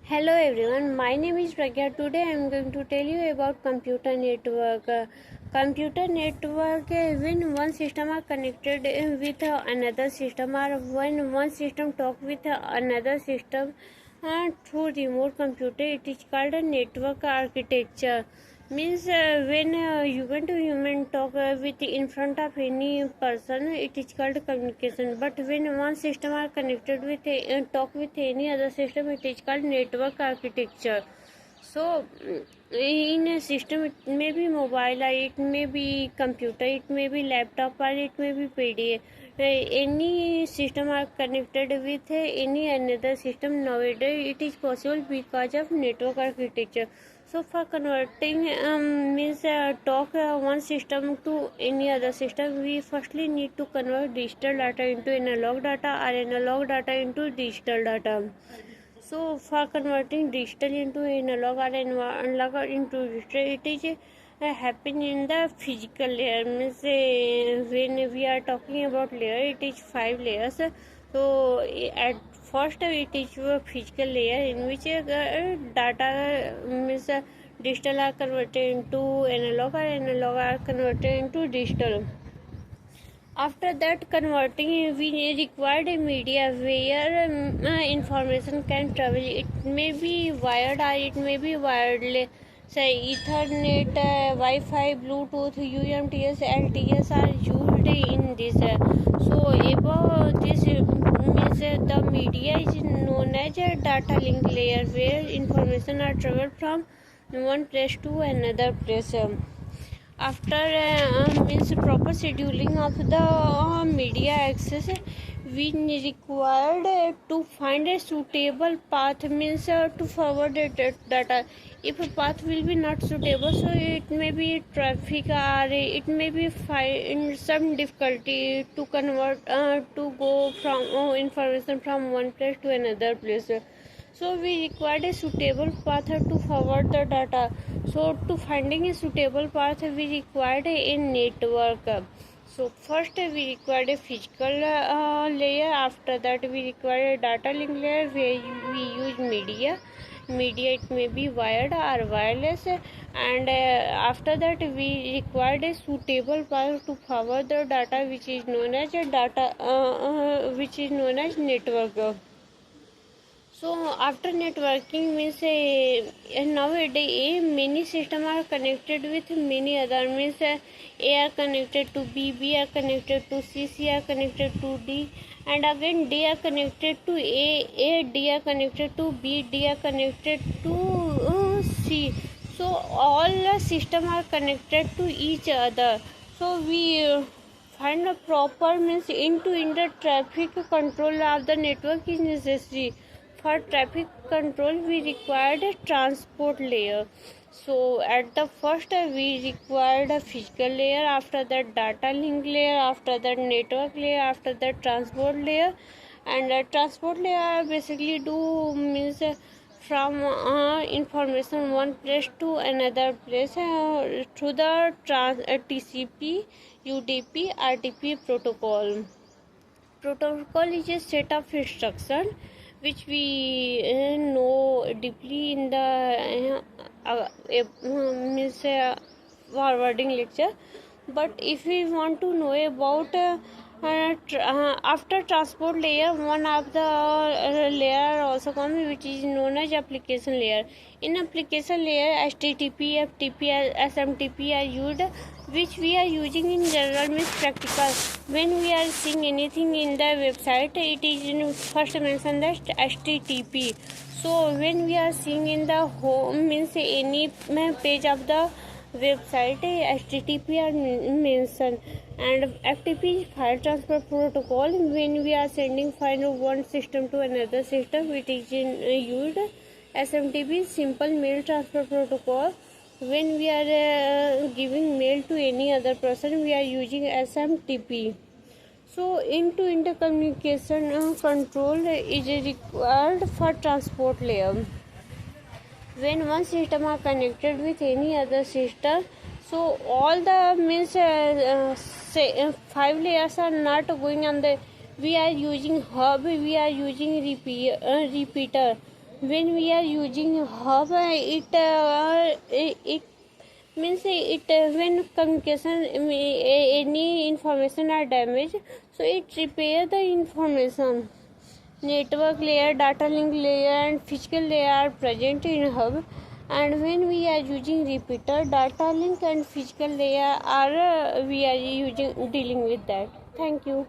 Hello everyone, my name is Pragya. Today I am going to tell you about computer network. Computer network when one system are connected with another system, or when one system talk with another system through remote computer, it is called a network architecture. Means when human talk with in front of any person, it is called communication. But when one system are connected with talk with any other system, it is called network architecture. So in a system, it may be mobile, or it may be computer, it may be laptop, or it may be PDA. Any system are connected with any another system nowadays. It is possible because of network architecture. So for converting means talk one system to any other system, we firstly need to convert digital data into analog data, or analog data into digital data. So for converting digital into analog, or analog into digital, it is happen in the physical layer. Means when we are talking about layer, it is 5 layers. So at first it is a physical layer in which data means digital are converted into analog, or analog are converted into digital. After that converting, we required a media where information can travel. It may be wired, or it may be wireless. Say Ethernet, Wi-Fi, Bluetooth, UMTS, LTS are used in this. So above this means the media is known as a data link layer, where information are traveled from one place to another place. After means proper scheduling of the media access, we required to find a suitable path, means to forward the data. If a path will be not suitable, so it may be traffic, or it may be find some difficulty to convert to go from information from one place to another place. So we required a suitable path to forward the data. So to finding a suitable path, we required a network. So first we required a physical layer. After that we required a data link layer, where we use media. It may be wired or wireless, and after that we required a suitable path to forward the data, which is known as a which is known as network. So after networking means nowadays many systems are connected with many other, means A are connected to B are connected to C are connected to D, and again D are connected to D are connected to D are connected to C. So all the systems are connected to each other. So we find a proper means in the traffic control of the network is necessary. For traffic control, we required a transport layer. So at the first we required a physical layer, after that data link layer, after that network layer, after that transport layer. And transport layer basically do means from information one place to another place through the TCP, UDP, RTP protocol. Protocol is a set of instruction which we know deeply in the means forwarding lecture. But if we want to know about after transport layer, one of the layer also comes, which is known as application layer. In application layer, HTTP, FTP, SMTP are used, which we are using in general means practical. When we are seeing anything in the website, it is first mentioned as HTTP. So when we are seeing in the home means any page of the website, HTTP are mentioned. And FTP is file transfer protocol. When we are sending file of one system to another system, it is used. SMTP is simple mail transfer protocol. When we are giving mail to any other person, we are using SMTP. So into intercommunication control is required for transport layer. When one system are connected with any other system, so all the means say 5 layers are not going on the, we are using hub, we are using repeater. when we are using hub, it means it when communication any information are damaged, so it repair the information. Network layer, data link layer and physical layer are present in hub, and when we are using repeater, data link and physical layer are we are using dealing with that. Thank you.